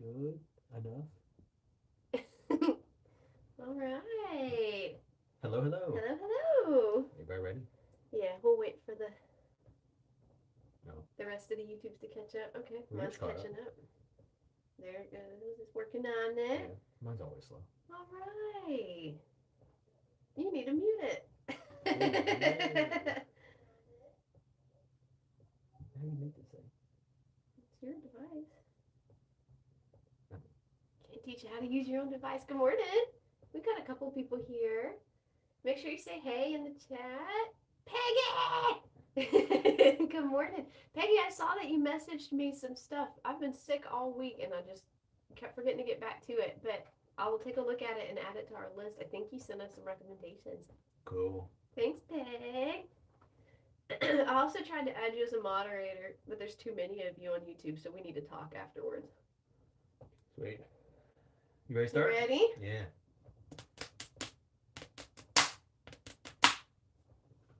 Good enough. All right. Hello, hello. Hello, hello. Everybody ready? Yeah, we'll wait for No. the rest of the YouTubes to catch up. Okay, Well, mine's yours caught catching up. up. There it goes. It's working on Yeah. it. Mine's always slow. All right. You need to mute it. How do you make this thing? It's your device. Can't teach you how to use your own device. Good morning. We got a couple people here. Make sure you say hey in the chat. Peggy! Good morning. Peggy, I saw that you messaged me some stuff. I've been sick all week and I just kept forgetting to get back to it, but I will take a look at it and add it to our list. I think you sent us some recommendations. Cool. Thanks, Peg. I also tried to add you as a moderator, but there's too many of you on YouTube, so we need to talk afterwards. Sweet. You ready to start? You ready? Yeah.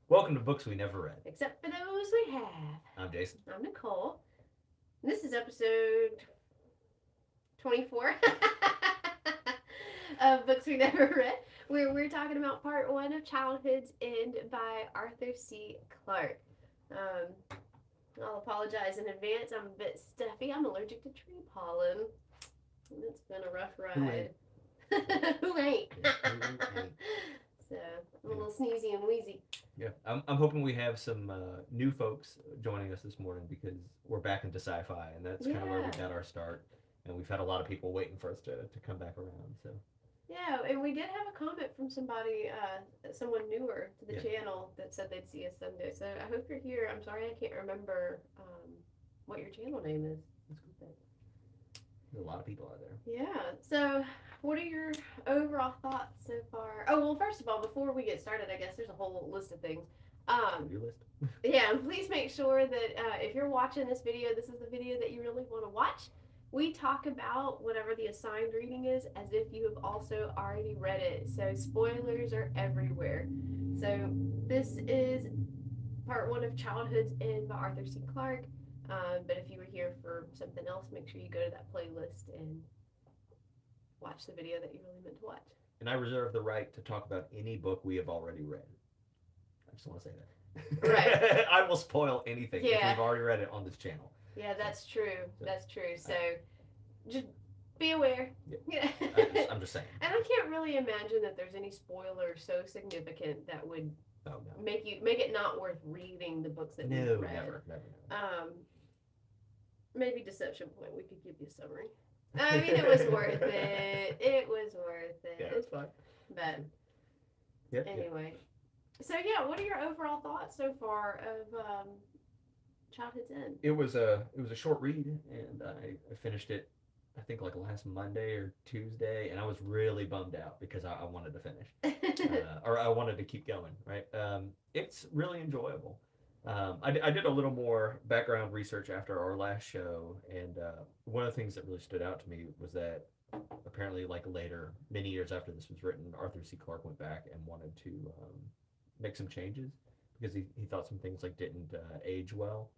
Welcome to Books We Never Read. Except for those we have. I'm Jason. I'm Nicole. This is episode 24 of Books We Never Read, where we're talking about part one of Childhood's End by Arthur C. Clarke. I'll apologize in advance. I'm a bit stuffy. I'm allergic to tree pollen. And it's been a rough ride. Who ain't? So I'm a little sneezy and wheezy. Yeah, I'm hoping we have some new folks joining us this morning because we're back into sci-fi, and that's kind of where we got our start. And we've had a lot of people waiting for us to come back around. So yeah, and we did have a comment from somebody, someone newer to the channel that said they'd see us someday. So I hope you're here. I'm sorry I can't remember what your channel name is. That's good. There's a lot of people out there. Yeah. So what are your overall thoughts so far? Oh, well, first of all, before we get started, I guess there's a whole list of things. Your list. Yeah, please make sure that if you're watching this video, this is the video that you really want to watch. We talk about whatever the assigned reading is as if you have also already read it. So spoilers are everywhere. So this is part one of Childhood's End by Arthur C. Clarke. But if you were here for something else, make sure you go to that playlist and watch the video that you really meant to watch. And I reserve the right to talk about any book we have already read. I just want to say that. Right. I will spoil anything if we've already read it on this channel. Yeah, that's true. That's true. So just be aware. Yeah. I'm just saying. And I can't really imagine that there's any spoiler so significant that would make it not worth reading the books that we've read. Never. Maybe Deception Point. We could give you a summary. I mean, it was worth it. It was worth it. Yeah, it's fine. But anyway. So yeah, what are your overall thoughts so far of Childhood's End? It was a short read, and I finished it, I think like last Monday or Tuesday, and I was really bummed out because I wanted to finish, or I wanted to keep going. Right? It's really enjoyable. I did a little more background research after our last show, and one of the things that really stood out to me was that apparently, like later, many years after this was written, Arthur C. Clarke went back and wanted to make some changes because he thought some things like didn't age well.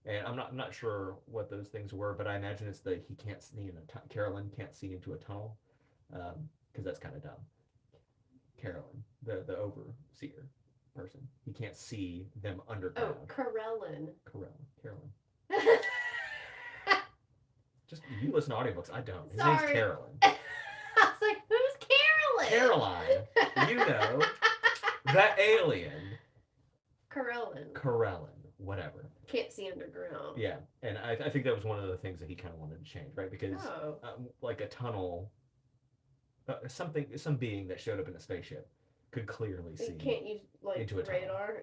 And I'm not sure what those things were, but I imagine it's that he can't see in Carolyn can't see into a tunnel because that's kind of dumb. Carolyn, the overseer person, he can't see them underground. Oh, Carolyn. Just you listen to audiobooks. I don't. His Sorry. name's Carolyn. I was like, who's Carolyn? Caroline. You know, that alien. Carolyn. Whatever. Can't see underground. Yeah, and I think that was one of the things that he kind of wanted to change, right? Because like a tunnel, some being that showed up in a spaceship could clearly see. You can't use like into a radar.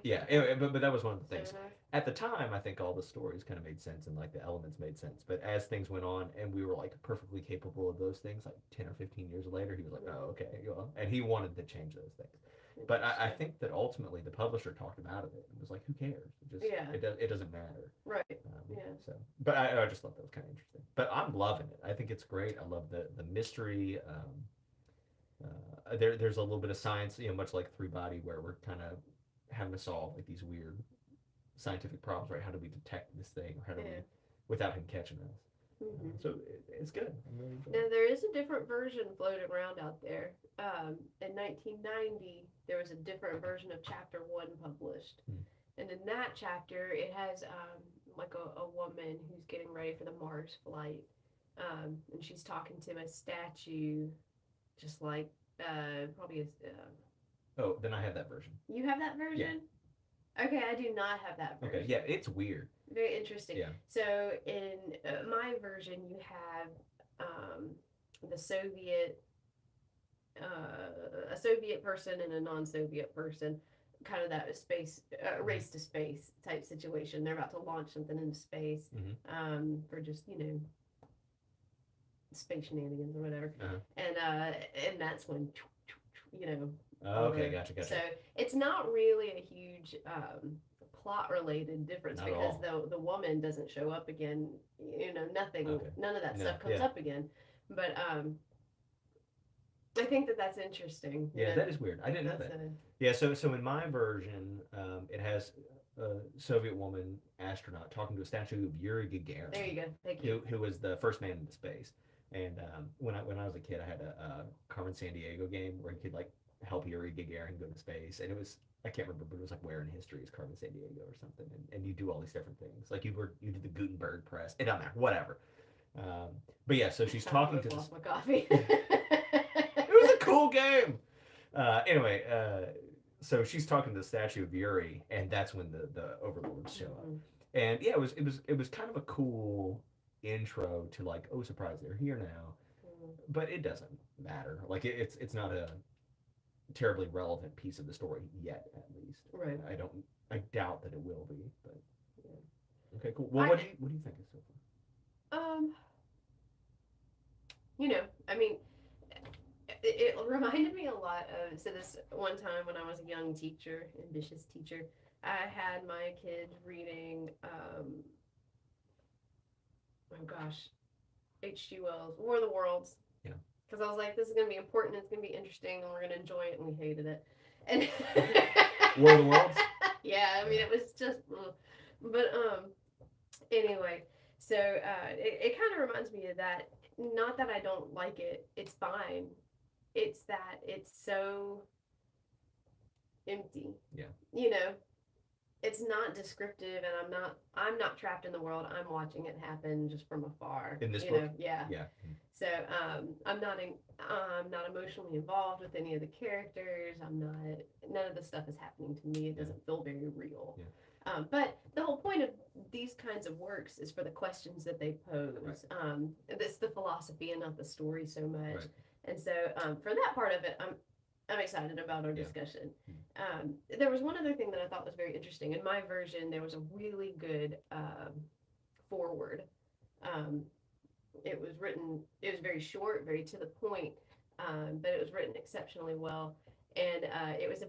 Yeah, but that was one of the things. At the time, I think all the stories kind of made sense and like the elements made sense. But as things went on and we were like perfectly capable of those things, like 10 or 15 years later, he was like, oh, okay. Well, and he wanted to change those things. But I think that ultimately the publisher talked him out of it. It was like, who cares? It doesn't matter. Right. So, but I just thought that was kind of interesting. But I'm loving it. I think it's great. I love the mystery. There's a little bit of science, much like Three Body, where we're kind of having to solve like these weird scientific problems, right? How do we detect this thing, or how do we, without him catching us? So it's good. I'm really enjoying Now it. there is a different version floating around out there. In 1990, there was a different version of Chapter One published, and in that chapter, it has like a woman who's getting ready for the Mars flight, and she's talking to a statue, just like probably Oh, then I have that version. you have that version. Okay, I do not have that version. Okay, yeah, it's weird. Very interesting. Yeah. So in my version, you have the Soviet, a Soviet person and a non-Soviet person, kind of that space race to space type situation. They're about to launch something into space for just space shenanigans or whatever, and that's when Oh, okay, gotcha. So it's not really a huge plot related difference Not at because all. the woman doesn't show up again. Nothing, Okay. none of that No, stuff comes up again. But I think that's interesting. Yeah, that is weird. I didn't know that. Yeah, so in my version, it has a Soviet woman astronaut talking to a statue of Yuri Gagarin. There you go. Thank you. Who was the first man into space. And when I was a kid, I had a Carmen Sandiego game where you could like help Yuri Gagarin go to space, and it was, I can't remember, but it was like Where in History is Carmen Sandiego or something, and you do all these different things. Like you did the Gutenberg press. It doesn't matter, whatever. But yeah, so she's talking to lost my coffee. It was a cool game. Anyway, so she's talking to the statue of Yuri, and that's when the overlords show up. And yeah, it was kind of a cool intro to like, oh, surprise, they're here now. But it doesn't matter. Like it's not a terribly relevant piece of the story yet, at least. Right. I doubt that it will be, but yeah. Okay, cool. Well, what do you think of so far? I mean, it reminded me a lot of, so this one time when I was a young teacher, ambitious teacher, I had my kids reading, oh gosh, H.G. Wells, War of the Worlds. Yeah. Because I was like, this is going to be important, it's going to be interesting, and we're going to enjoy it, and we hated it. And War of the Worlds? Yeah, I mean, it was just, but anyway, so it kind of reminds me of that. Not that I don't like it, it's fine. It's that it's so empty. Yeah. It's not descriptive, and I'm not trapped in the world. I'm watching it happen just from afar. In this book? Yeah. Yeah. So I'm not emotionally involved with any of the characters. None of the stuff is happening to me. It doesn't feel very real. Yeah. But the whole point of these kinds of works is for the questions that they pose. Right. It's the philosophy and not the story so much. Right. And so for that part of it, I'm excited about our discussion. There was one other thing that I thought was very interesting. In my version, there was a really good foreword. It was very short, very to the point, but it was written exceptionally well. And it was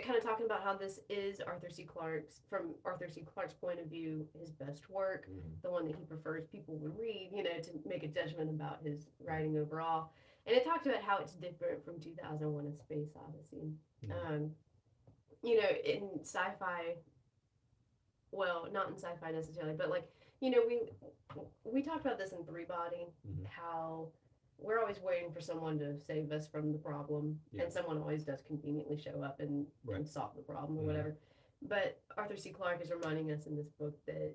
kind of talking about how this is from Arthur C. Clarke's point of view, his best work, the one that he prefers people would read, to make a judgment about his writing overall. And it talked about how it's different from 2001: A Space Odyssey. In sci-fi, well, not in sci-fi necessarily, but like, we talked about this in Three Body, how we're always waiting for someone to save us from the problem, and someone always does conveniently show up and solve the problem or whatever. But Arthur C. Clarke is reminding us in this book that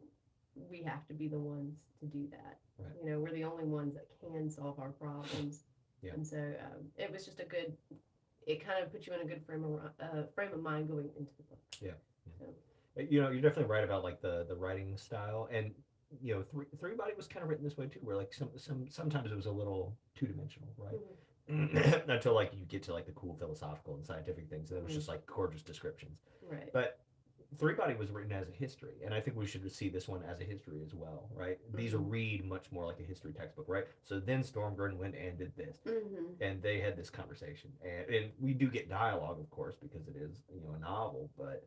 we have to be the ones to do that. Right. We're the only ones that can solve our problems. Yeah. And so it was just it kind of put you in a good frame of mind going into the book. Yeah. So. You're definitely right about like the writing style, and Three Body was kind of written this way too, where like sometimes it was a little two-dimensional, right? Until like you get to like the cool philosophical and scientific things, and it was just like gorgeous descriptions. Right. But Three Body was written as a history, and I think we should see this one as a history as well, right? These are read much more like a history textbook, right? So then Stormgren went and did this, and they had this conversation, and we do get dialogue, of course, because it is a novel, but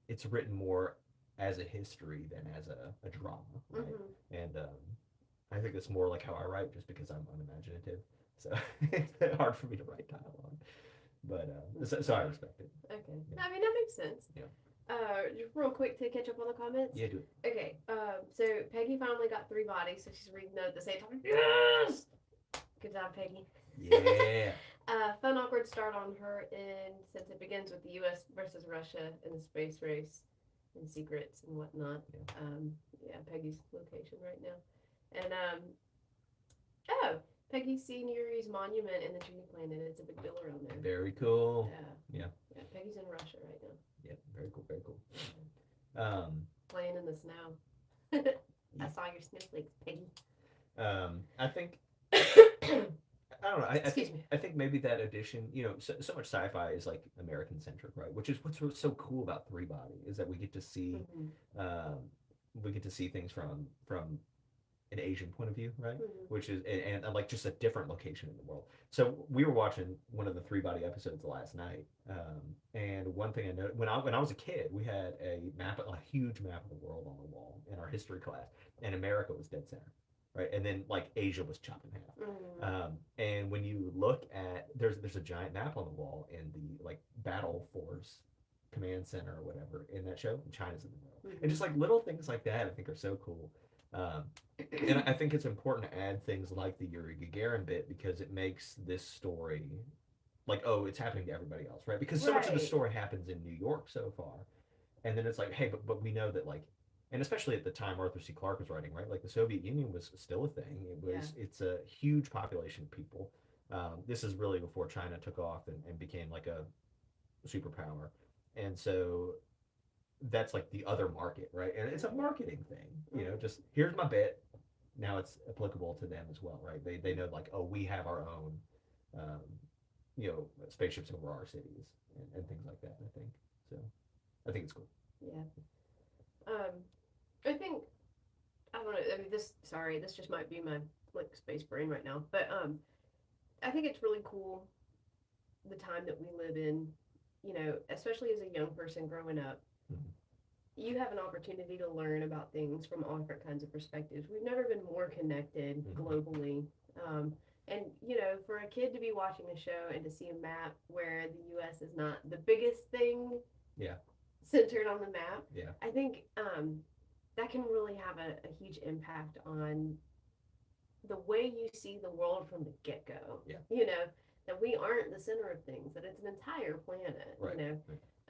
it's written more as a history than as a drama, right? And I think it's more like how I write, just because I'm unimaginative, so it's hard for me to write dialogue. But so I respect it. Okay, yeah. I mean that makes sense. Yeah. just real quick to catch up on the comments. Yeah, do it. Okay, so Peggy finally got 3 bodies, so she's reading that at the same time. Yes! Good job, Peggy. Yeah. Fun awkward start on her end since it begins with the U.S. versus Russia in the space race and secrets and whatnot. Yeah, Peggy's location right now. And oh, Peggy Senior's monument in the Tree Planet. It's a big deal around there. Very cool. Yeah, Peggy's in Russia right now. Yeah, very cool, very cool. Playing in the snow. I saw your snowflakes, Peggy. I think I don't know. I think maybe that addition, so much sci-fi is like American centric, right? Which is what's so cool about Three Body is that we get to see things from an Asian point of view, right? Which is and like just a different location in the world. So we were watching one of the Three Body episodes last night, and one thing I noticed when I was a kid, we had a huge map of the world on the wall in our history class, and America was dead center. Right, and then like Asia was chopped in half, and when you look at there's a giant map on the wall in the like Battle Force Command Center or whatever in that show, and China's in the middle, and just like little things like that I think are so cool, and I think it's important to add things like the Yuri Gagarin bit because it makes this story like, oh, it's happening to everybody else, right? Because so much of the story happens in New York so far, and then it's like, hey, but we know that like. And especially at the time Arthur C. Clarke was writing, right? Like the Soviet Union was still a thing. It's a huge population of people. This is really before China took off and became like a superpower. And so that's like the other market, right? And it's a marketing thing, just here's my bit. Now it's applicable to them as well, right? They know like, oh, we have our own, spaceships over our cities and things like that, I think. So I think it's cool. Yeah. I think I don't know. I mean, this just might be my like space brain right now, but I think it's really cool the time that we live in. Especially as a young person growing up, you have an opportunity to learn about things from all different kinds of perspectives. We've never been more connected globally, and for a kid to be watching a show and to see a map where the U.S. is not the biggest thing. Yeah. Centered on the map. Yeah. I think that can really have a huge impact on the way you see the world from the get-go. Yeah. That we aren't the center of things, that it's an entire planet, right.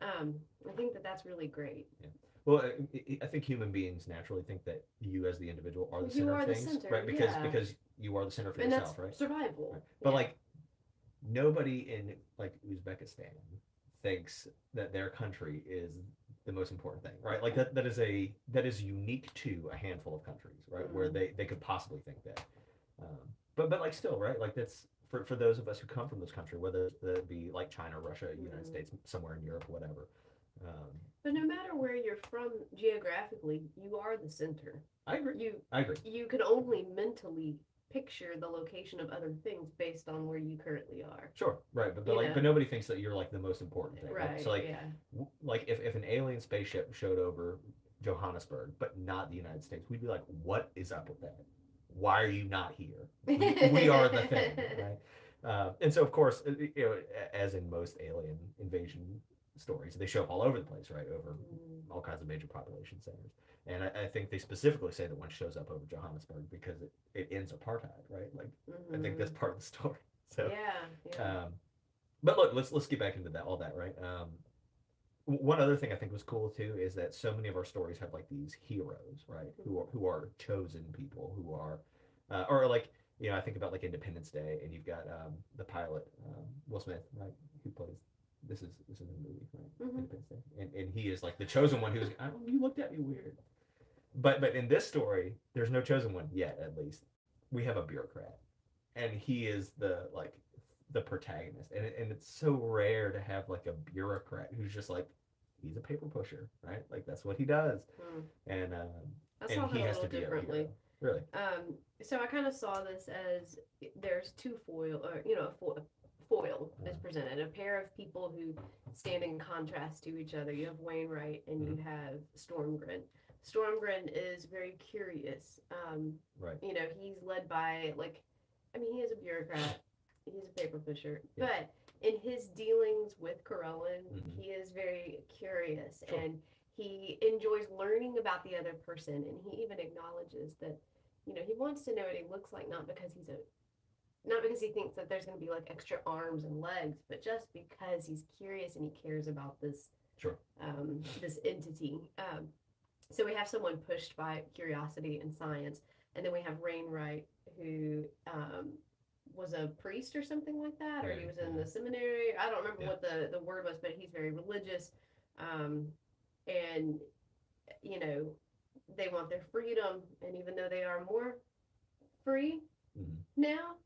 I think that's really great. Yeah. Well, I think human beings naturally think that you as the individual are the center of things, right? Because you are the center for yourself, right? Survival. Right. But like nobody in like Uzbekistan thinks that their country is the most important thing, right? Like that is unique to a handful of countries, right? Where they could possibly think that. But like still, right? Like that's for those of us who come from this country, whether it be like China, Russia, United States, somewhere in Europe, whatever. But no matter where you're from geographically, you are the center. I agree. I agree. You can only mentally picture the location of other things based on where you currently are. Sure, right, but nobody thinks that you're like the most important thing. Right. So like if an alien spaceship showed over Johannesburg but not the United States, we'd be like, what is up with that? Why are you not here? We are the thing, right? And so of course, as in most alien invasion stories, they show up all over the place, right? Over all kinds of major population centers. And I think they specifically say that one shows up over Johannesburg because it ends apartheid, right? Like I think that's part of the story. So yeah. But look, let's get back into all that, right? One other thing I think was cool too is that so many of our stories have like these heroes, right? Who are chosen people, who are, or like I think about like Independence Day, and you've got the pilot Will Smith, right? Who plays. This is a movie, right? Independence Day, and he is like the chosen one who's. You looked at me weird, but in this story, there's no chosen one yet. At least we have a bureaucrat, and he is the protagonist, and it's so rare to have like a bureaucrat who's just like he's a paper pusher, right? Like that's what he does, and he has to be differently. Really. So I kind of saw this as there's two foil, or a foil is presented, a pair of people who stand in contrast to each other. You have Wainwright and you have Stormgren. Stormgren is very curious. Right. He's led by he is a bureaucrat. He's a paper pusher, but in his dealings with Corellin, Mhm. he is very curious Sure. and he enjoys learning about the other person, and he even acknowledges that, he wants to know what he looks like, not because he thinks that there's going to be like extra arms and legs, but just because he's curious and he cares about this Sure. this entity. So we have someone pushed by curiosity and science, and then we have Rainwright, who was a priest or something like that, or he was in the seminary. I don't remember what the word was, but he's very religious, and they want their freedom, and even though they are more free now,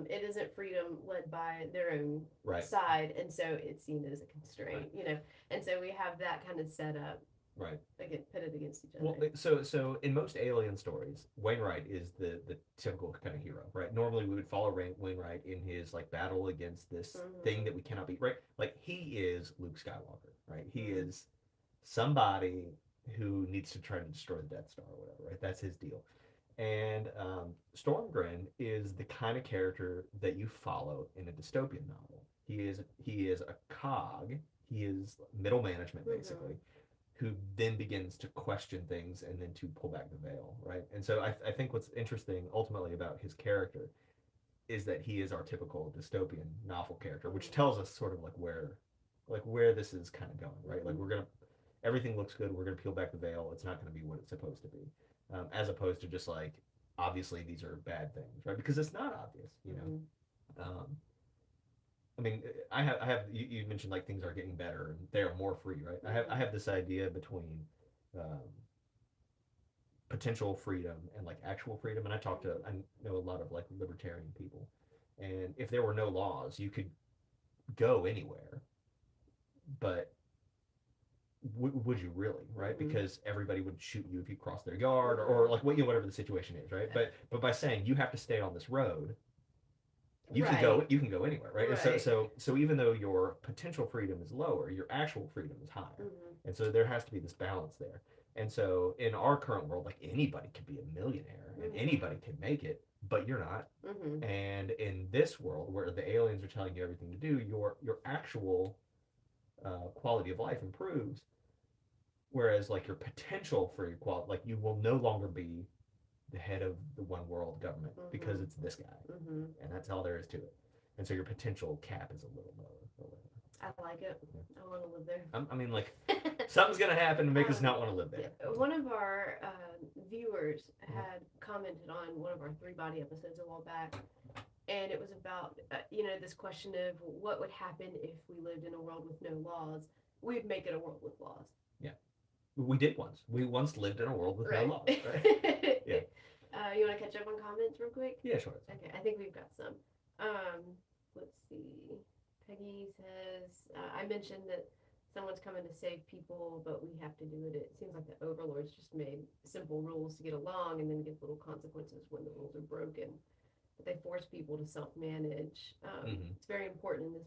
it isn't freedom led by their own side, and so it's seen as a constraint, and so we have that kind of set up. Right. Like pitted against each other. Well, so in most alien stories, Wainwright is the typical kind of hero, right? Normally, we would follow Wainwright in his like battle against this thing that we cannot beat, right? Like he is Luke Skywalker, right? He is somebody who needs to try to destroy the Death Star or whatever, right? That's his deal. And Stormgren is the kind of character that you follow in a dystopian novel. He is a cog. He is middle management basically, who then begins to question things and then to pull back the veil, right? And so I think what's interesting ultimately about his character is that he is our typical dystopian novel character, which tells us sort of like where this is kind of going, right? Like everything looks good. We're gonna peel back the veil. It's not gonna be what it's supposed to be, as opposed to just like obviously these are bad things, right? Because it's not obvious, you know. I mean, I have you mentioned like things are getting better and they are more free, right? I have this idea between um, potential freedom and like actual freedom, and I know a lot of like libertarian people, and if there were no laws, you could go anywhere, but would you really, right? Because everybody would shoot you if you crossed their yard or like whatever the situation is, right? But by saying you have to stay on this road, you can go anywhere, right? And so even though your potential freedom is lower, your actual freedom is higher, and so there has to be this balance there. And so in our current world, like anybody could be a millionaire and anybody can make it, but you're not. And in this world where the aliens are telling you everything to do, your actual quality of life improves, whereas like your potential for equality, like you will no longer be the head of the one world government because it's this guy, and that's all there is to it. And so your potential cap is a little lower. I like it. I want to live there. I mean, like something's gonna happen to make us not want to live there. One of our viewers had commented on one of our Three Body episodes a while back, and it was about this question of what would happen if we lived in a world with no laws. We'd make it a world with laws. Yeah, we did once. We once lived in a world with no laws. Right? Yeah. You want to catch up on comments real quick? Yeah, sure. Okay, I think we've got some. Let's see. Peggy says, I mentioned that someone's coming to save people, but we have to do it. It seems like the overlords just made simple rules to get along and then give little consequences when the rules are broken. But they force people to self-manage. It's very important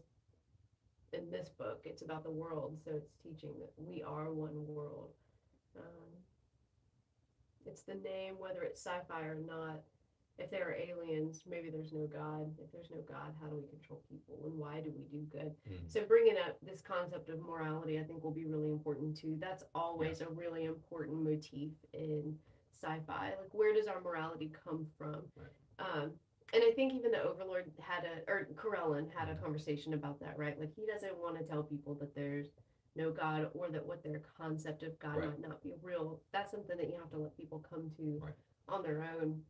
in this book. It's about the world, so it's teaching that we are one world. It's the name, whether it's sci-fi or not. If there are aliens, maybe there's no God. If there's no God, how do we control people, and why do we do good? So bringing up this concept of morality, I think, will be really important too. That's always a really important motif in sci-fi. Like, where does our morality come from? And I think even the Overlord Corellin had a conversation about that, right? Like, he doesn't want to tell people that there's no God or that what their concept of God might not be real. That's something that you have to let people come to on their own.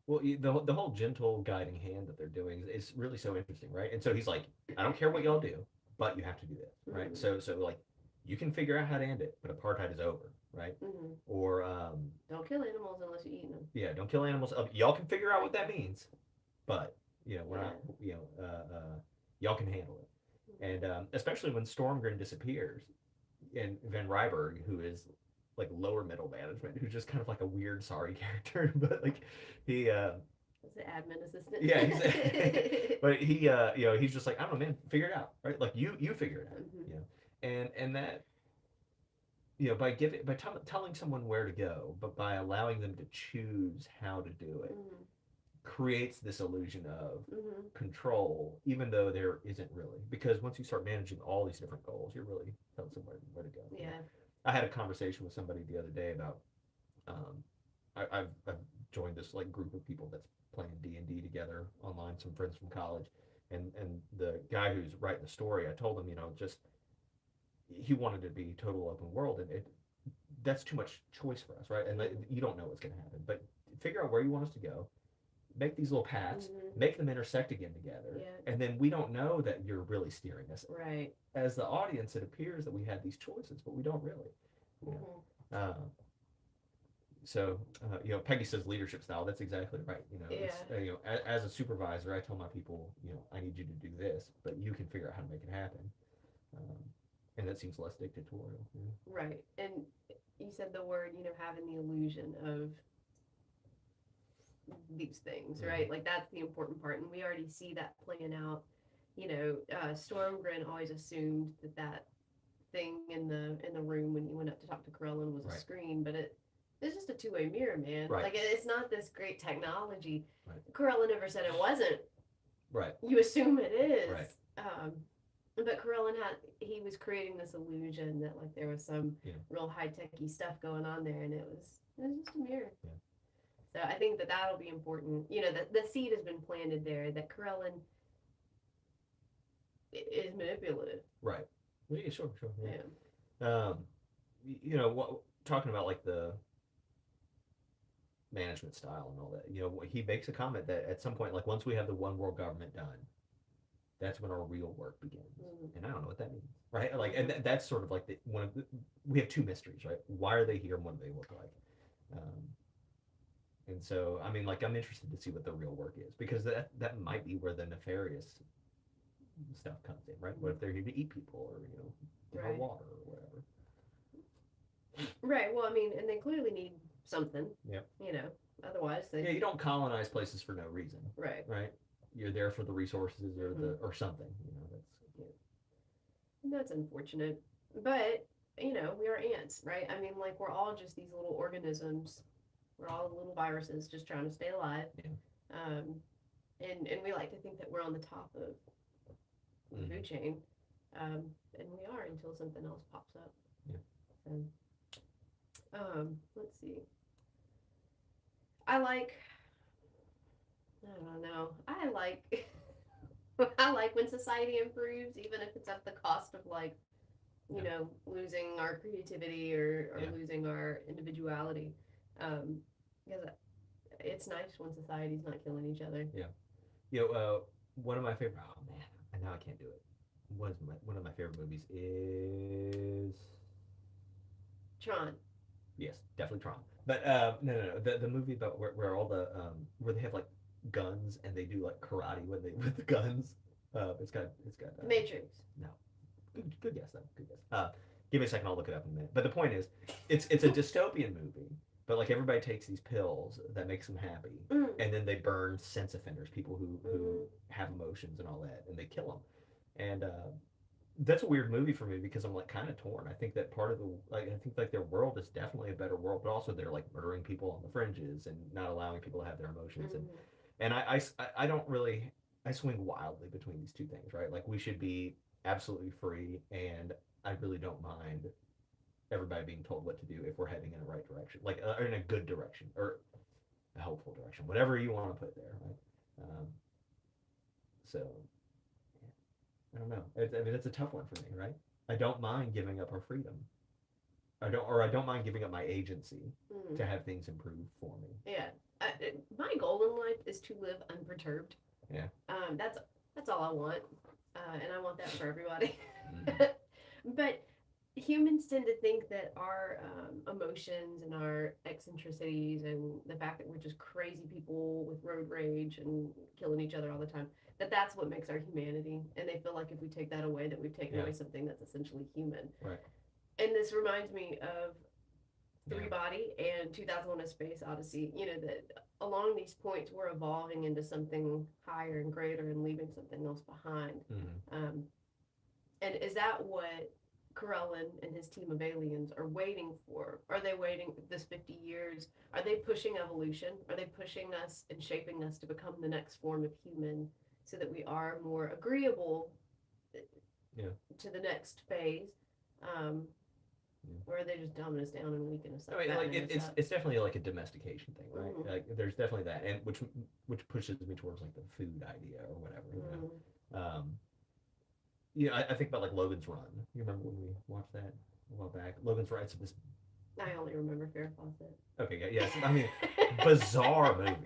Well, the whole gentle guiding hand that they're doing is really so interesting, right? And so he's like, I don't care what y'all do, but you have to do this, right? So like, you can figure out how to end it, but apartheid is over, right? Or don't kill animals unless you're eating them. Yeah, don't kill animals. Y'all can figure out what that means, but we're not. Y'all can handle it. And especially when Stormgren disappears, and Van Ryberg, who is like lower middle management, who's just kind of like a weird sorry character, but like he the admin assistant. Yeah, but he he's just like, I don't know, man, figure it out, right? Like you figure it out, and that by telling someone where to go, but by allowing them to choose how to do it, creates this illusion of Mm-hmm. control, even though there isn't really. Because once you start managing all these different goals, you're really telling somewhere where to go. Yeah. I had a conversation with somebody the other day about um, I've joined this like group of people that's playing D&D together online, some friends from college, and the guy who's writing the story, I told him, just he wanted it to be total open world, and that's too much choice for us, right? And you don't know what's going to happen, but figure out where you want us to go, make these little paths, Mm-hmm. make them intersect again together, Yeah. and then we don't know that you're really steering us. Right. As the audience, it appears that we had these choices, but we don't really. Mm-hmm. So, Peggy says leadership style. That's exactly right. As a supervisor, I tell my people, I need you to do this, but you can figure out how to make it happen. Um, and that seems less dictatorial. Right. And you said the word, having the illusion of these things, right? Like that's the important part, and we already see that playing out. Stormgren always assumed that thing in the room when he went up to talk to Corellin was a screen, but it's just a two-way mirror, man. Right. Like it's not this great technology. Right. Corellin never said it wasn't. Right. You assume it is. Right. But Corellin he was creating this illusion that like there was some real high-techy stuff going on there, and it was just a mirror. Yeah. So I think that'll be important. The seed has been planted there that Corellin is manipulative. Right. Yeah, sure. Yeah. Talking about like the management style and all that, he makes a comment that at some point, like once we have the one world government done, that's when our real work begins. Mm-hmm. And I don't know what that means, right? Like, and that's sort of like we have two mysteries, right? Why are they here and what do they look like? And so, I mean, like, I'm interested to see what the real work is, because that might be where the nefarious stuff comes in, right? What if they're here to eat people, or give Right. water or whatever? Right. Well, I mean, and they clearly need something. Yep. Otherwise they. Yeah, you don't colonize places for no reason. Right. Right. You're there for the resources or something. That's unfortunate, but we are ants, right? I mean, like we're all just these little organisms. We're all little viruses just trying to stay alive. Yeah. And we like to think that we're on the top of the food chain, and we are until something else pops up. Yeah. So, let's see. I don't know. I like when society improves, even if it's at the cost of like, losing our creativity or losing our individuality. Because it's nice when society's not killing each other. Yeah. One of my favorite. Oh man, I know I can't do it. One of my favorite movies is Tron. Yes, definitely Tron. But no. The movie about where all the where they have like guns and they do like karate with the guns. It's got Matrix. No. Good guess though. Good guess. Give me a second. I'll look it up in a minute. But the point is, it's a dystopian movie. But like everybody takes these pills that makes them happy, and then they burn sense offenders, people who have emotions and all that, and they kill them. And that's a weird movie for me because I'm like kind of torn. I think that part of their world is definitely a better world, but also they're like murdering people on the fringes and not allowing people to have their emotions. And I don't really, I swing wildly between these two things, right? Like we should be absolutely free, and I really don't mind everybody being told what to do if we're heading in the right direction, like or in a good direction or a helpful direction, whatever you want to put there, right? So I don't know. It's a tough one for me, right? I don't mind giving up our freedom. I don't mind giving up my agency to have things improve for me. Yeah. My goal in life is to live unperturbed. Yeah. That's all I want, and I want that for everybody. But humans tend to think that our emotions and our eccentricities and the fact that we're just crazy people with road rage and killing each other all the time, that's what makes our humanity. And they feel like if we take that away, that we've taken away something that's essentially human. Right. And this reminds me of Three Body and 2001: A Space Odyssey. That along these points we're evolving into something higher and greater and leaving something else behind. And is that what Corellin and his team of aliens are waiting for? Are they waiting this 50 years? Are they pushing evolution? Are they pushing us and shaping us to become the next form of human so that we are more agreeable Yeah. to the next phase? Or are they just dumbing us down and weakening us up? I mean, like fattening us up? it's definitely like a domestication thing, right? Mhm. Like there's definitely that, and which pushes me towards like the food idea or whatever. You know? I think about like Logan's Run. You remember when we watched that a while back? Logan's Run. It's this. I only remember Farrah Fawcett. Okay, yeah, yes. I mean, bizarre movie,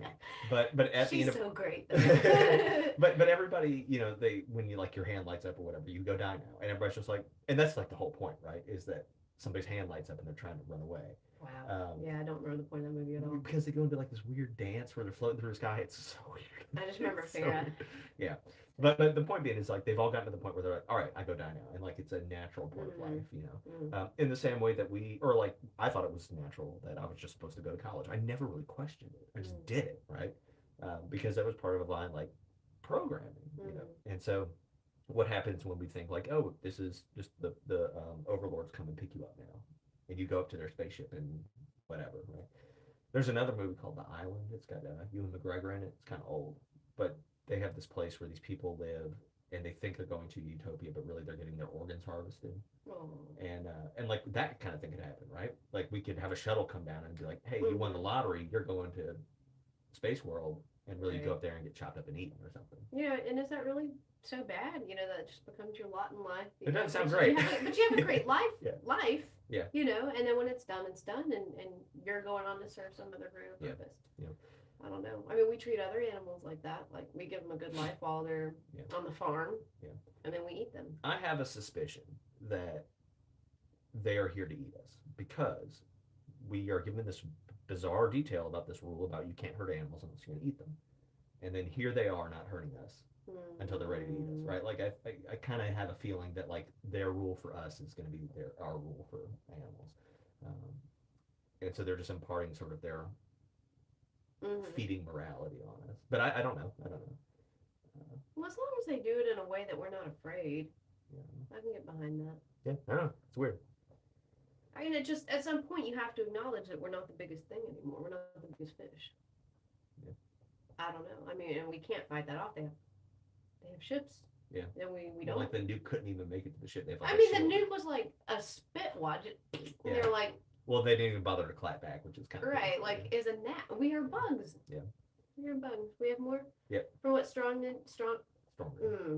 but at the She's end of so great though. but everybody, they when you like your hand lights up or whatever, you go die now, and everybody's just like, and that's like the whole point, right? Is that somebody's hand lights up and they're trying to run away. Wow. Yeah, I don't remember the point of that movie at all. Because they go into like this weird dance where they're floating through the sky. It's so weird. I just remember Farrah. Yeah. But the point being is like they've all gotten to the point where they're like, all right, I go die now, and like it's a natural part of life, in the same way that like I thought it was natural that I was just supposed to go to college. I never really questioned it. I just did it, right? Because that was part of a line like programming, and so what happens when we think like, oh, this is just the overlords come and pick you up now, and you go up to their spaceship and whatever, right? There's another movie called The Island. It's got Ewan McGregor in it. It's kind of old, but they have this place where these people live, and they think they're going to utopia, but really they're getting their organs harvested. Oh. And like that kind of thing could happen, right? Like we could have a shuttle come down and be like, hey, you won the lottery. You're going to Space World, and really go up there and get chopped up and eaten or something. Yeah, and is that really so bad? That just becomes your lot in life. It doesn't sound great. But you have a great life. Life. Yeah. And then when it's done, and you're going on to serve some other greater purpose. Yeah. I don't know. I mean, we treat other animals like that. Like we give them a good life while they're on the farm. Yeah. And then we eat them. I have a suspicion that they are here to eat us because we are given this bizarre detail about this rule about you can't hurt animals unless you're going to eat them. And then here they are not hurting us until they're ready to eat us, right? Like I kind of have a feeling that like their rule for us is going to be our rule for animals. And so they're just imparting sort of their feeding morality on us. But I don't know. I don't know. Well, as long as they do it in a way that we're not afraid, I can get behind that. Yeah, I don't know. It's weird. I mean, it just, at some point, you have to acknowledge that we're not the biggest thing anymore. We're not the biggest fish. Yeah. I don't know. I mean, and we can't fight that off. They have ships. Yeah. And we don't. Like the nuke couldn't even make it to the ship. They have, like, I mean, the nuke was like a spit watch. And they were like. Well, they didn't even bother to clap back, which is kind of right. Cool. Like, is a gnat. We are bugs. Yeah. We are bugs. We have more. Yep. For what Stronger.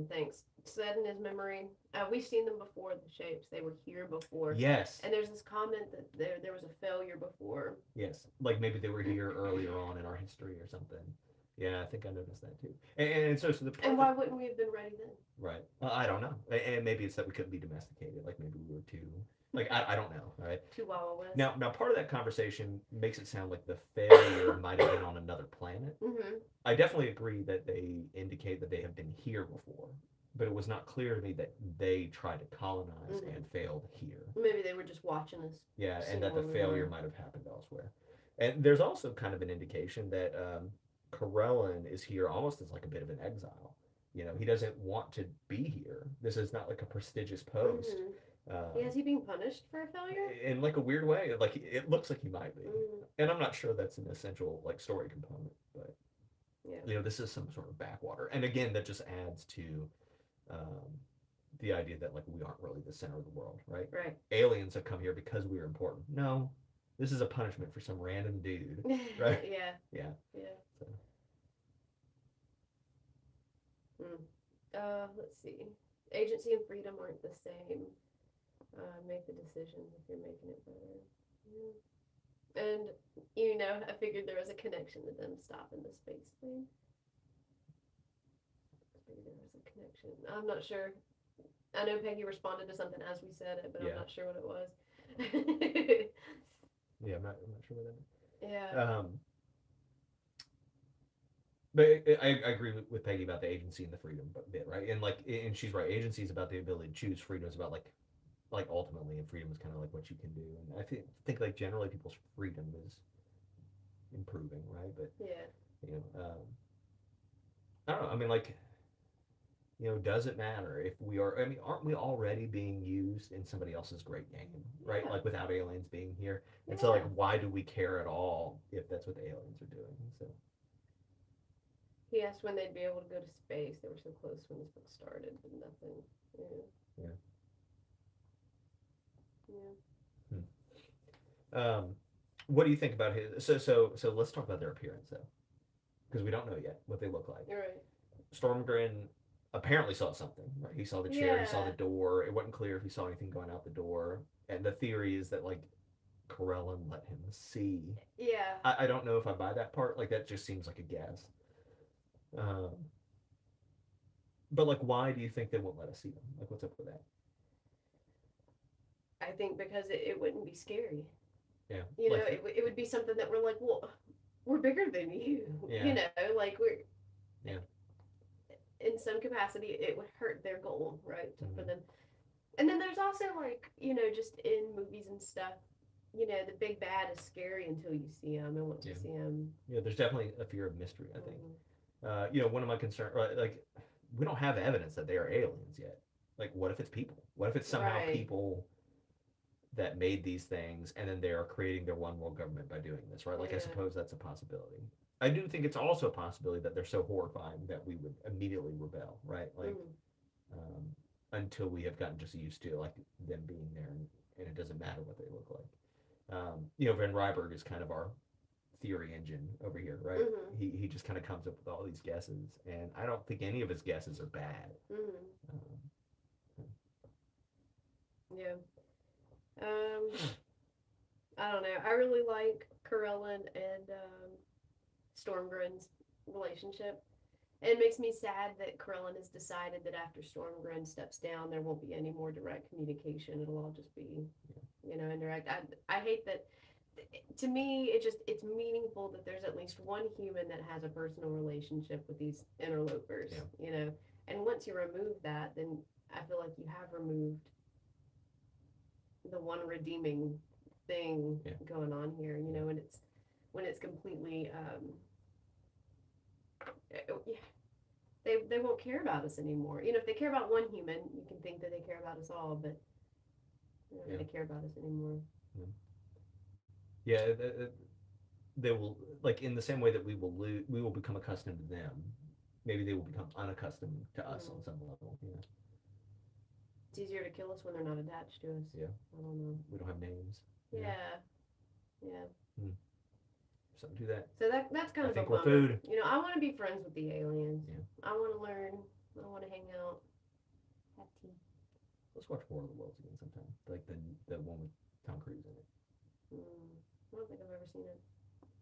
Thanks. Said in his memory, we've seen them before. The shapes, they were here before. Yes. And there's this comment that there was a failure before. Yes, like maybe they were here earlier on in our history or something. Yeah, I think I noticed that too. And so the and why wouldn't we have been ready then? Right. I don't know. And maybe it's that we couldn't be domesticated. Like maybe we were too. Like I don't know. Right. Too Wild West. Now part of that conversation makes it sound like the failure might have been on another planet. Mm-hmm. I definitely agree that they indicate that they have been here before. But it was not clear to me that they tried to colonize and failed here. Maybe they were just watching us. Yeah, and that the failure might have happened elsewhere. And there's also kind of an indication that Corellin is here almost as like a bit of an exile. He doesn't want to be here. This is not like a prestigious post. Is he being punished for a failure? In like a weird way. Like it looks like he might be. And I'm not sure that's an essential like story component, but this is some sort of backwater. And again, that just adds to the idea that like we aren't really the center of the world, right? Right. Aliens have come here because we are important. No, this is a punishment for some random dude, right? Yeah. So. Let's see. Agency and freedom aren't the same. Make the decision if you're making it better. And I figured there was a connection to them stopping the space thing. There was a connection. I'm not sure. I know Peggy responded to something as we said it, but I'm not sure what it was. Yeah, I'm not sure what that is. Yeah. But I agree with Peggy about the agency and the freedom bit, right? And she's right. Agency is about the ability to choose. Freedom is about like ultimately, and freedom is kind of like what you can do. And I think like generally people's freedom is improving, right? But I don't know. I mean, like. does it matter if we are? I mean, aren't we already being used in somebody else's great game, right? Yeah. Like without aliens being here, and so like, why do we care at all if that's what the aliens are doing? So He asked when they'd be able to go to space. They were so close when this book started, but nothing. Yeah. yeah. Yeah. What do you think about his? So let's talk about their appearance though, because we don't know yet what they look like. You're right. Stormgren apparently saw something, right? He saw the chair, he saw the Yeah. door. It wasn't clear if he saw anything going out the door. And the theory is that like Corellin let him see. Yeah. I don't know if I buy that part. Like that just seems like a guess. Um, but like, why do you think they won't let us see them? Like, what's up with that? I think because it wouldn't be scary. Yeah, You know, like, it would be something that we're like, well, we're bigger than you. Yeah. You know, like we're. Yeah. In some capacity, it would hurt their goal, right? For Mhm. them. And then there's also like, just in movies and stuff, the big bad is scary until you see him and once you Yeah. see him. yeah. There's definitely a fear of mystery. I think. One of my concerns, like, we don't have evidence that they are aliens yet. Like, what if it's people? What if it's somehow Right. people that made these things and then they are creating their one world government by doing this, right? Like, I Yeah. suppose that's a possibility. I do think it's also a possibility that they're so horrifying that we would immediately rebel, right? Like, until we have gotten just used to like them being there, and it doesn't matter what they look like. Van Ryberg is kind of our theory engine over here, right? Mhm. He just kind of comes up with all these guesses, and I don't think any of his guesses are bad. Yeah. I don't know. I really like Corellin and Stormgren's relationship. It makes me sad that Corellin has decided that after Stormgren steps down, there won't be any more direct communication. It'll all just be, indirect. I hate that. To me, it's meaningful that there's at least one human that has a personal relationship with these interlopers. And once you remove that, then I feel like you have removed the one redeeming thing going on here. When it's completely. They won't care about us anymore. If they care about one human, you can think that they care about us all, but they don't really care about us anymore. Yeah, they will, like, in the same way that we will become accustomed to them. Maybe they will become unaccustomed to us on some level. It's easier to kill us when they're not attached to us. Yeah. I don't know. We don't have names. Yeah. Something to that. So that's kind I of think a we're bummer. food. I want to be friends with the aliens. Yeah. I want to learn. I want to hang out. Have tea. Let's watch War of the Worlds again sometime. Like the one with Tom Cruise in it. I don't think I've ever seen it.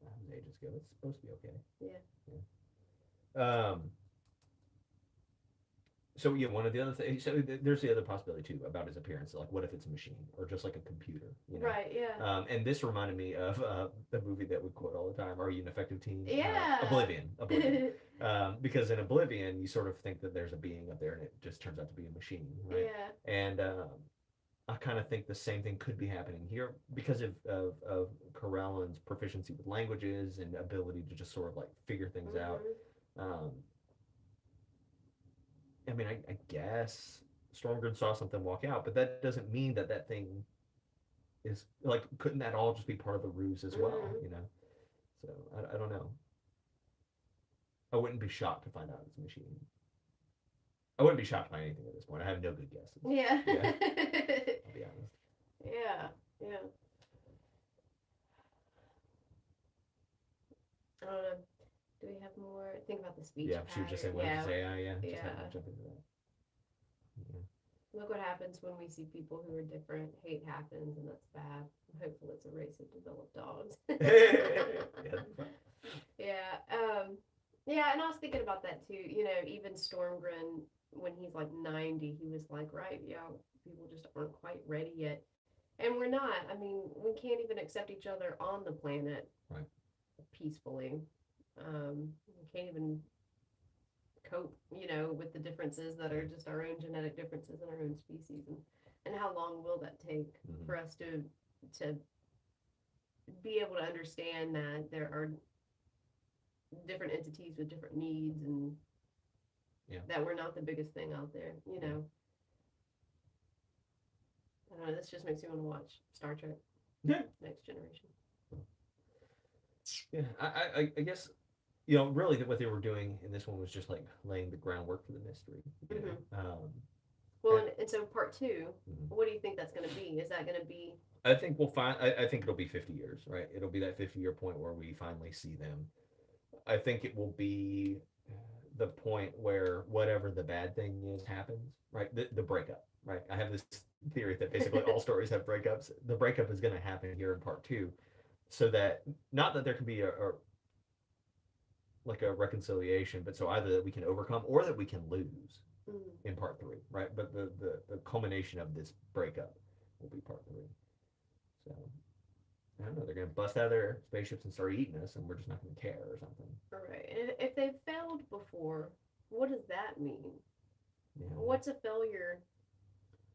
That was ages ago. It's supposed to be okay. Yeah. So one of the other things. So there's the other possibility too about his appearance. Like, what if it's a machine or just like a computer? Right. Yeah. And this reminded me of the movie that we quote all the time. Are you an effective teen? Yeah. Oblivion. Because in Oblivion, you sort of think that there's a being up there, and it just turns out to be a machine, right? Yeah. And I kind of think the same thing could be happening here because of Corellin's proficiency with languages and ability to just sort of like figure things out. I mean, I guess Stormgren saw something walk out, but that doesn't mean that thing is like, couldn't that all just be part of the ruse as well? So I don't know. I wouldn't be shocked to find out it's a machine. I wouldn't be shocked by anything at this point. I have no good guesses. Yeah. I'll be honest. Yeah. I don't know. Do we have more? Think about the speech. Yeah, she was just saying what to say. Just had to jump into that. Look what happens when we see people who are different. Hate happens, and that's bad. I'm hopeful it's a race of developed dogs. Yeah, and I was thinking about that too. Even Stormgren, when he's like 90, he was like, right, yeah, people just aren't quite ready yet. And we're not. I mean, we can't even accept each other on the planet peacefully. We can't even cope, with the differences that are just our own genetic differences in our own species. And how long will that take for us to be able to understand that there are different entities with different needs and that we're not the biggest thing out there, you know. I don't know, this just makes me want to watch Star Trek. Yeah. Next Generation. Yeah, I guess, you know, really what they were doing in this one was just like laying the groundwork for the mystery. You know? Well, and so part 2, Mhm. what do you think that's going to be? Is that going to be? I think we'll find. I think it'll be 50 years, right? It'll be that 50-year point where we finally see them. I think it will be the point where whatever the bad thing is happens, right? The breakup, right? I have this theory that basically all stories have breakups. The breakup is going to happen here in part 2, so that not that there can be a like a reconciliation, but so either that we can overcome or that we can lose in part 3, right? But the culmination of this breakup will be part 3. So I don't know. They're gonna bust out of their spaceships and start eating us, and we're just not gonna care or something. Right. And if they've failed before, what does that mean? Yeah. What's a failure?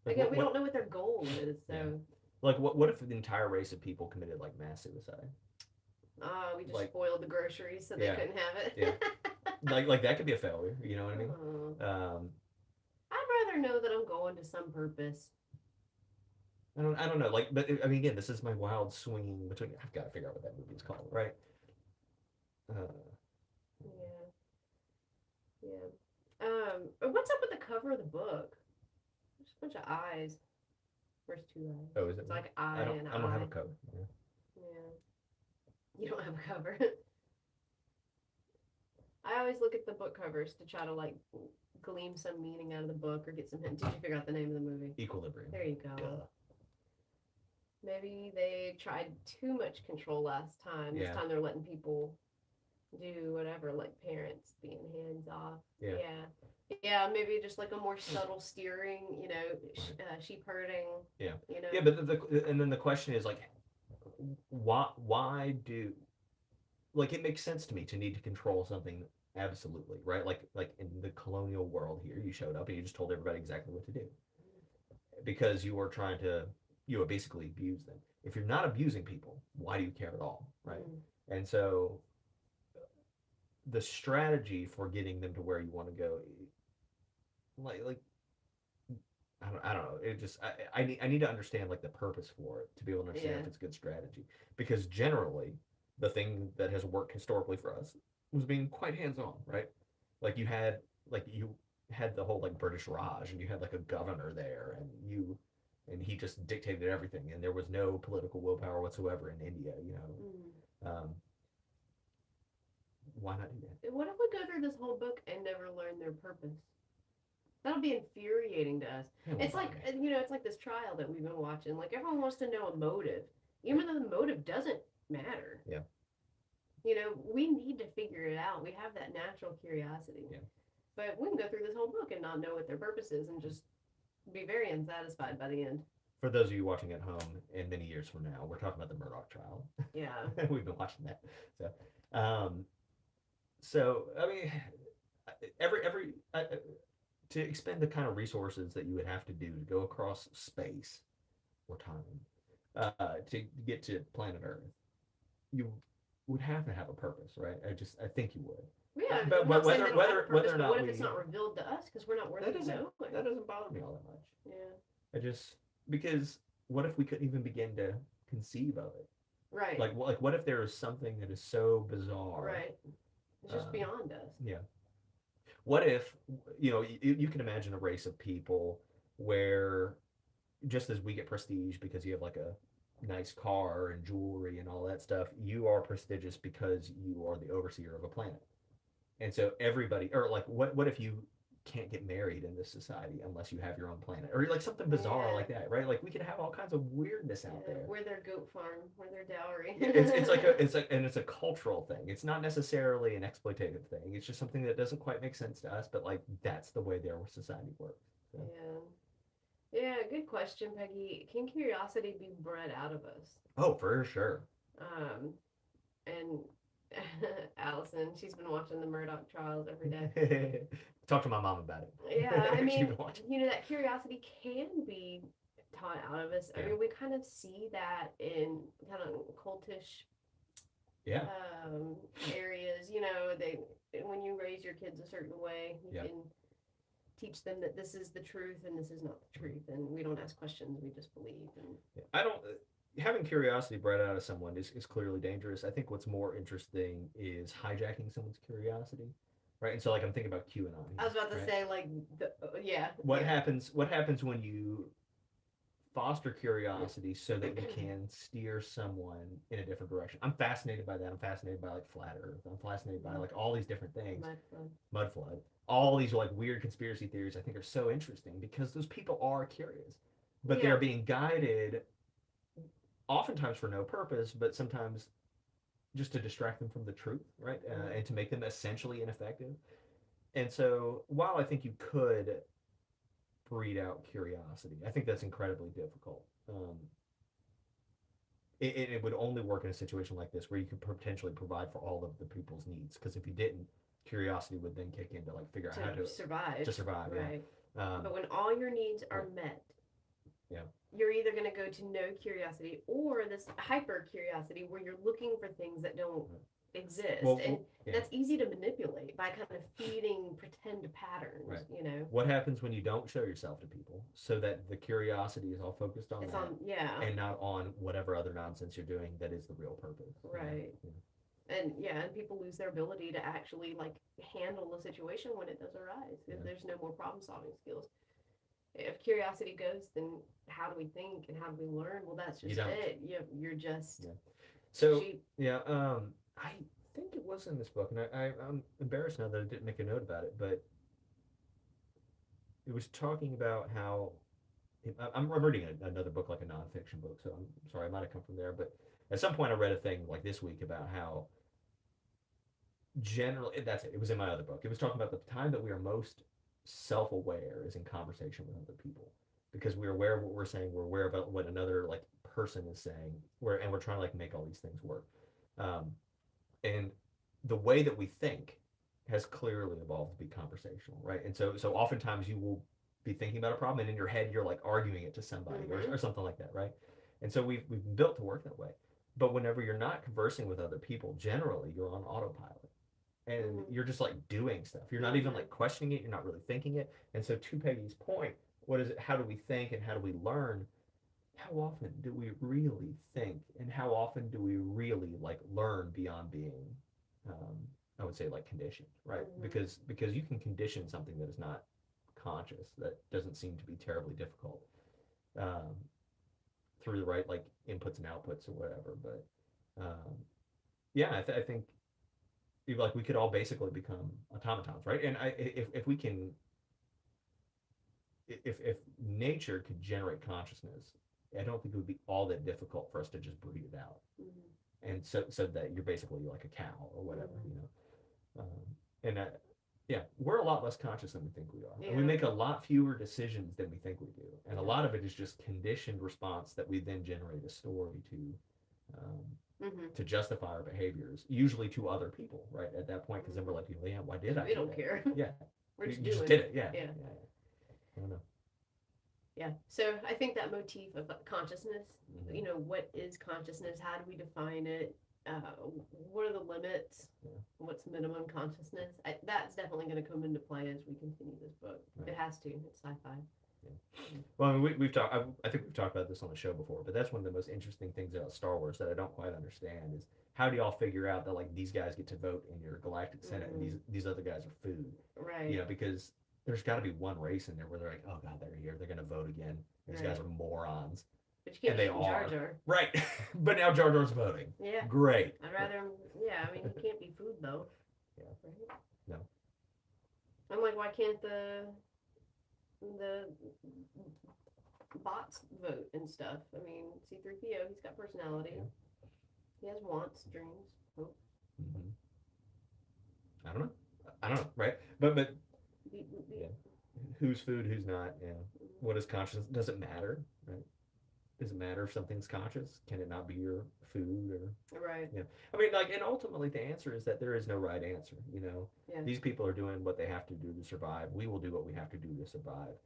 Like, Again, we don't know what their goal is. So. Yeah. Like what if the entire race of people committed like mass suicide? We just like, spoiled the groceries so they couldn't have it. Yeah. like that could be a failure. You know what I mean? I'd rather know that I'm going to some purpose. I don't know. Like, but I mean, again, this is my wild swinging between. I've got to figure out what that movie's called, right? What's up with the cover of the book? There's a bunch of eyes. Where's 2 eyes? Oh, is it? It's like eye and eye. I don't have a cover. Yeah. You don't have a cover. I always look at the book covers to try to like glean some meaning out of the book or get some hint. Did you figure out the name of the movie? Equilibrium. There you go. Duh. Maybe they tried too much control last time. This time they're letting people do whatever, like parents being hands off. Yeah, maybe just like a more subtle steering, you know, sheep herding. Yeah. You know. Yeah, but and then the question is like, why do, like, it makes sense to me to need to control something absolutely, right? Like in the colonial world here, you showed up and you just told everybody exactly what to do because you were trying to, you would basically abuse them. If you're not abusing people, why do you care at all, right? And so the strategy for getting them to where you want to go, like I don't know. It just I need to understand like the purpose for it to be able to understand if it's a good strategy. Because generally, the thing that has worked historically for us was being quite hands-on, right? Like you had the whole like British Raj, and you had like a governor there, and he just dictated everything, and there was no political willpower whatsoever in India, you know. Why not do that? What if we go through this whole book and never learn their purpose? That'll be infuriating to us. It's like, you know, it's like this trial that we've been watching. Like everyone wants to know a motive, even though the motive doesn't matter. Yeah. You know, we need to figure it out. We have that natural curiosity. Yeah. But we can go through this whole book and not know what their purpose is and just be very unsatisfied by the end. For those of you watching at home, and many years from now, we're talking about the Murdoch trial. Yeah. We've been watching that. So I mean, to expend the kind of resources that you would have to do to go across space or time to get to planet Earth, you would have to have a purpose, right? I think you would. Yeah, but whether or not, what if it's not revealed to us because we're not worthy of knowing? That doesn't bother me all that much. Yeah. Because what if we couldn't even begin to conceive of it? Right. Like what if there is something that is so bizarre? Right. It's just beyond us. Yeah. What if, you know, you can imagine a race of people where just as we get prestige because you have like a nice car and jewelry and all that stuff, you are prestigious because you are the overseer of a planet. And so everybody, or like what if you can't get married in this society unless you have your own planet, or like something bizarre like that, right? Like we could have all kinds of weirdness out there. Where their goat farm, where their dowry. it's a cultural thing. It's not necessarily an exploitative thing. It's just something that doesn't quite make sense to us, but like that's the way their society works. So. Yeah, good question, Peggy. Can curiosity be bred out of us? Oh, for sure. And Allison, she's been watching the Murdoch trials every day. Talk to my mom about it. Yeah, I mean, you know, that curiosity can be taught out of us. I mean, we kind of see that in kind of cultish areas. You know, when you raise your kids a certain way, you can teach them that this is the truth and this is not the truth, and we don't ask questions, we just believe. And I don't. Having curiosity bred out of someone is clearly dangerous. I think what's more interesting is hijacking someone's curiosity, right? And so, like, I'm thinking about QAnon. I was about to right? say, like, yeah. What happens? What happens when you foster curiosity so that you can steer someone in a different direction? I'm fascinated by that. I'm fascinated by like flat Earth. I'm fascinated by like all these different things. Mud flood. All these like weird conspiracy theories I think are so interesting because those people are curious, but they're being guided oftentimes for no purpose, but sometimes just to distract them from the truth, right? And to make them essentially ineffective. And so while I think you could breed out curiosity, I think that's incredibly difficult. It would only work in a situation like this where you could potentially provide for all of the people's needs. Because if you didn't, curiosity would then kick in to like figure out how to survive. To survive, right? Yeah. But when all your needs are met, you're either going to go to no curiosity or this hyper curiosity where you're looking for things that don't exist. And that's easy to manipulate by kind of feeding pretend patterns, you know. What happens when you don't show yourself to people so that the curiosity is all focused on and not on whatever other nonsense you're doing that is the real purpose. Right. And people lose their ability to actually like handle the situation when it does arise because there's no more problem solving skills. If curiosity goes, then how do we think and how do we learn? Well, that's just it. You're just so I think it was in this book, and I'm embarrassed now that I didn't make a note about it, but it was talking about how I'm reading another book, like a nonfiction book, so I'm sorry, I might have come from there, but at some point I read a thing like this week about how generally, that's it. It was in my other book. It was talking about the time that we are most self-aware is in conversation with other people because we're aware of what we're saying. We're aware about what another like person is saying. We're trying to like make all these things work. And the way that we think has clearly evolved to be conversational, right? And so oftentimes you will be thinking about a problem, and in your head you're like arguing it to somebody or something like that, right? And so we've been built to work that way. But whenever you're not conversing with other people, generally you're on autopilot. And you're just like doing stuff. You're not even like questioning it. You're not really thinking it. And so to Peggy's point, what is it? How do we think and how do we learn? How often do we really think and how often do we really like learn beyond being, I would say like conditioned, right? Because you can condition something that is not conscious, that doesn't seem to be terribly difficult through the right like inputs and outputs or whatever. But I think like we could all basically become automatons, right? And if we can, if nature could generate consciousness, I don't think it would be all that difficult for us to just breed it out, and so that you're basically like a cow or whatever, you know. We're a lot less conscious than we think we are, and we make a lot fewer decisions than we think we do, and a lot of it is just conditioned response that we then generate a story to justify our behaviors, usually to other people, right? At that point, because then we're like, why did I? We don't care. Yeah, we're just just did it. Yeah. I don't know. Yeah. So I think that motif of consciousness, you know, what is consciousness? How do we define it? What are the limits? What's minimum consciousness? That's definitely going to come into play as we continue this book. Right. It has to. It's sci-fi. Yeah. Well, I mean, we've talked. I think we've talked about this on the show before, but that's one of the most interesting things about Star Wars that I don't quite understand is how do y'all figure out that like these guys get to vote in your galactic senate and these other guys are food, right? You know, because there's got to be one race in there where they're like, oh god, they're here, they're gonna vote again. These guys are morons. But you can't beat Jar Jar. Right. But now Jar Jar's voting. Yeah. Great. I'd rather, I mean, he can't be food though. Yeah. Right? No. I'm like, why can't the bots vote and stuff? I mean, C-3PO, he's got personality. Yeah. He has wants, dreams, hope. I don't know, right? But yeah. Who's food, who's not, what is consciousness? Does it matter, right? Does it matter if something's conscious? Can it not be your food or right? Yeah. I mean, like, and ultimately the answer is that there is no right answer, you know. Yeah. These people are doing what they have to do to survive. We will do what we have to do to survive.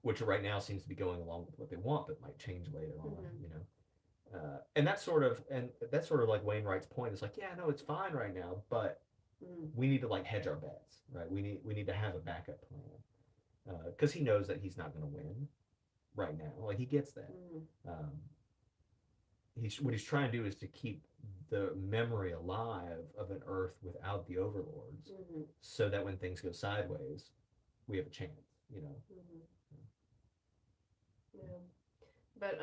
Which right now seems to be going along with what they want, but might change later on, you know. And that's sort of like Wainwright's point. It's like, yeah, no, it's fine right now, but We need to like hedge our bets, right? We need to have a backup plan because he knows that he's not going to win right now. Like he gets that. Um, what he's trying to do is to keep the memory alive of an Earth without the overlords, so that when things go sideways, we have a chance. Yeah. But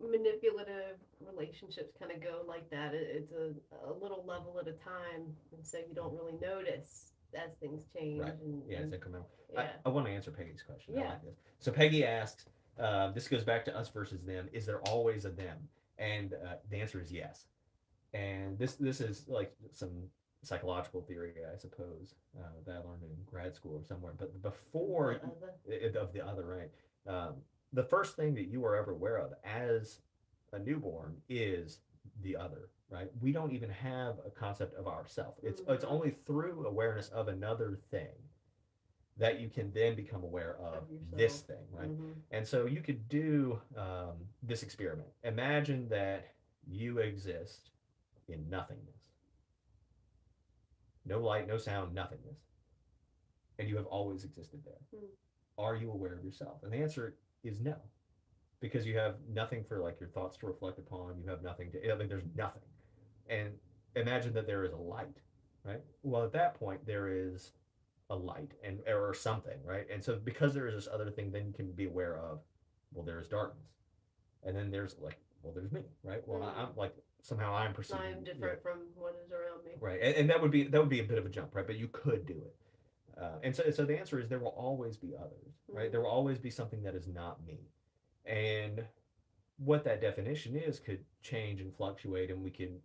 manipulative relationships kind of go like that. It's a little level at a time, and so you don't really notice as things change. Right. Yeah, it's and incremental. yeah. I want to answer Peggy's question. I Yeah. like this. So Peggy asks, this goes back to us versus them. Is there always a them? And the answer is yes. And this is like some psychological theory, I suppose, that I learned in grad school or somewhere. But before of the other, right? The first thing that you are ever aware of as a newborn is the other, right? We don't even have a concept of ourself. It's only through awareness of another thing that you can then become aware of this thing, right? And so you could do this experiment. Imagine that you exist in nothingness. No light, no sound, nothingness. And you have always existed there. Are you aware of yourself? And the answer is no. Because you have nothing for like your thoughts to reflect upon. You have nothing to, I mean, there's nothing. And imagine that there is a light, right? Well, at that point, there is a light or something, right? And so because there is this other thing, then you can be aware of, well, there is darkness. And then there's like, well, there's me, right? Well, I'm like, somehow I'm perceiving. I'm different from what is around me. Right. And that would be a bit of a jump, right? But you could do it. And so the answer is there will always be others, right? There will always be something that is not me. And what that definition is could change and fluctuate, and we can,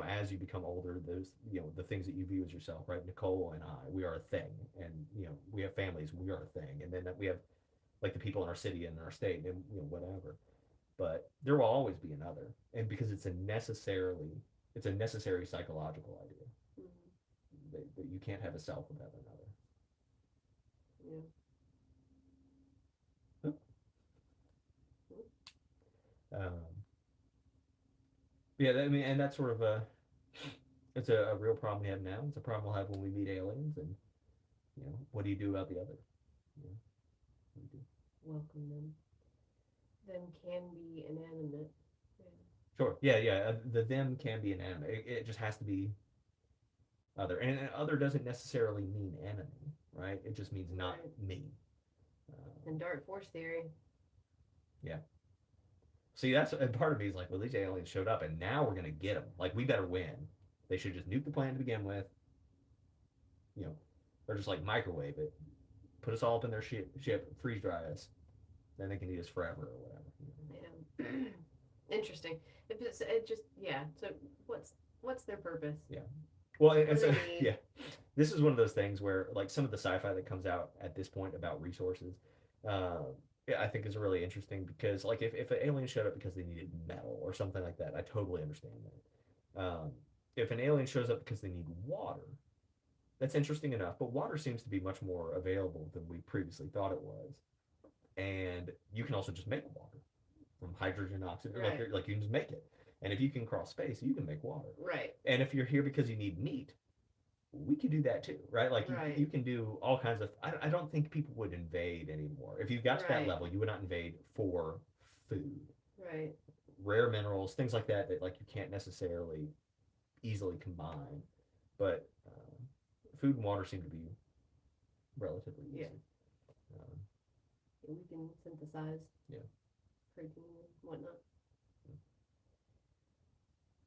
as you become older, those, the things that you view as yourself, right? Nicole and I, we are a thing, and, we have families, we are a thing. And then we have like the people in our city and in our state and, whatever. But there will always be another. And because it's a necessary psychological idea that you can't have a self without another. Yeah. I mean, and that's sort of it's a real problem we have now. It's a problem we'll have when we meet aliens, and what do you do about the other? What do you do? Welcome them. Them can be inanimate. Sure. Yeah. The them can be inanimate. It just has to be other, and other doesn't necessarily mean enemy, right? It just means not me. And dark force theory. Yeah. See, that's part of me is like, well, these aliens showed up, and now we're gonna get them. Like, we better win. They should just nuke the planet to begin with. Or just like microwave it, put us all up in their ship, freeze dry us, then they can eat us forever or whatever. Yeah. Interesting. So what's their purpose? Yeah. Well, and so yeah, this is one of those things where like some of the sci-fi that comes out at this point about resources, I think is really interesting because like if an alien showed up because they needed metal or something like that, I totally understand that. If an alien shows up because they need water, that's interesting enough, but water seems to be much more available than we previously thought it was. And you can also just make water from hydrogen, oxygen, like you can just make it. And if you can cross space, you can make water. Right. And if you're here because you need meat, we can do that too, right? Like you can do all kinds of, I don't think people would invade anymore. If you got to that level, you would not invade for food. Right. Rare minerals, things like that like you can't necessarily easily combine. But food and water seem to be relatively easy. We can synthesize protein and whatnot.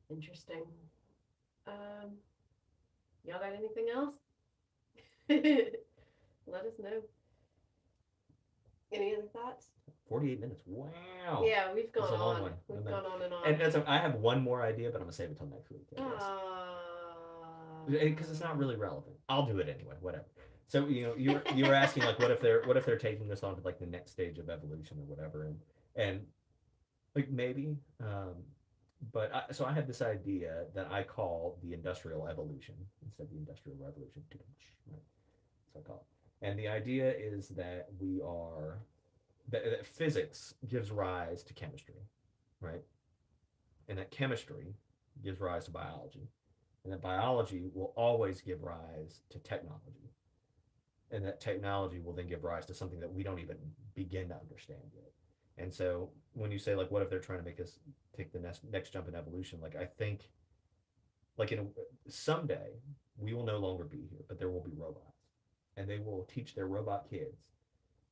Interesting. Y'all got anything else? Let us know. Any other thoughts? 48 minutes. Wow. Yeah, we've gone on. One. We've gone on and on. And I have one more idea, but I'm gonna save it till next week. Because it's not really relevant. I'll do it anyway. Whatever. So you were asking like what if they're taking this on to like the next stage of evolution or whatever, and like maybe. But so I have this idea that I call the industrial evolution instead of the industrial revolution. Right? That's what I call it. And the idea is that that physics gives rise to chemistry, right? And that chemistry gives rise to biology. and that biology will always give rise to technology, and that technology will then give rise to something that we don't even begin to understand yet. And so when you say like, what if they're trying to make us take the next jump in evolution? Like I think, like someday we will no longer be here, but there will be robots, and they will teach their robot kids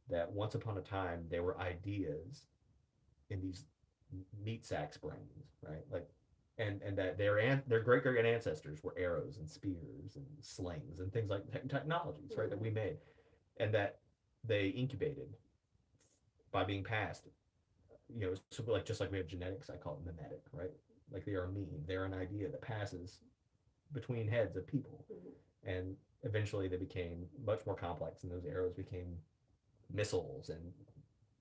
that once upon a time there were ideas in these meat sacks brains, right? Like, and that their great great ancestors were arrows and spears and slings and things like technologies, right, that we made, and that they incubated by being passed. So like just like we have genetics, I call it mimetic, right? Like they are a meme, they're an idea that passes between heads of people, and eventually they became much more complex, and those arrows became missiles and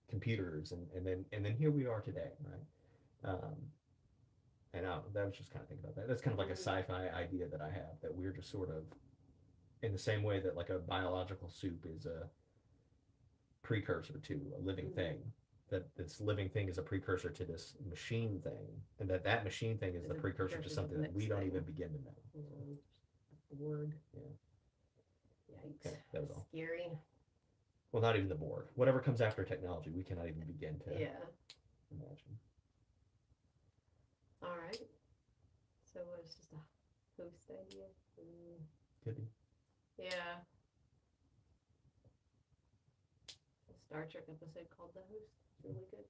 computers, and then here we are today, right? And that was just kind of thinking about that. That's kind of like a sci-fi idea that I have, that we're just sort of in the same way that like a biological soup is a precursor to a living thing, that this living thing is a precursor to this machine thing, and that machine thing is the precursor to something that we don't even begin to know. Borg. Yeah. Yikes. Okay, that was all. Scary. Well, not even the Borg. Whatever comes after technology, we cannot even begin to imagine. All right. So it's just a host idea. Could be. Yeah. A Star Trek episode called The Host. It's really good.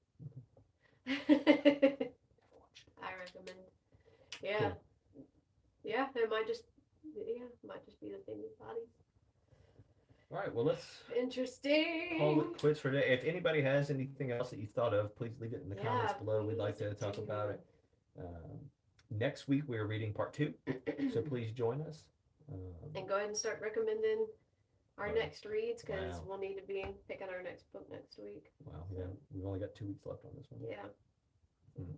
I recommend. Yeah. Cool. Yeah, it might just be the thing with bodies. All right, well, let's Interesting. call it quits for today. If anybody has anything else that you thought of, please leave it in the comments below. We'd like to talk about it. Next week, we are reading part 2, so please join us. And go ahead and start recommending our next reads, because Wow. we'll need to be picking our next book next week. Wow, yeah, we've only got 2 weeks left on this one. Yeah.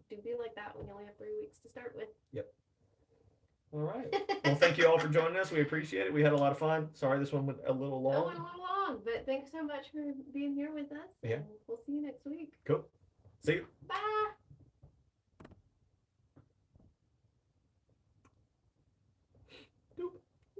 Do be like that when you only have 3 weeks to start with. Yep. All right. Well, thank you all for joining us. We appreciate it. We had a lot of fun. Sorry this one went a little long. It went a little long, but thanks so much for being here with us. Yeah. And we'll see you next week. Cool. See you. Bye.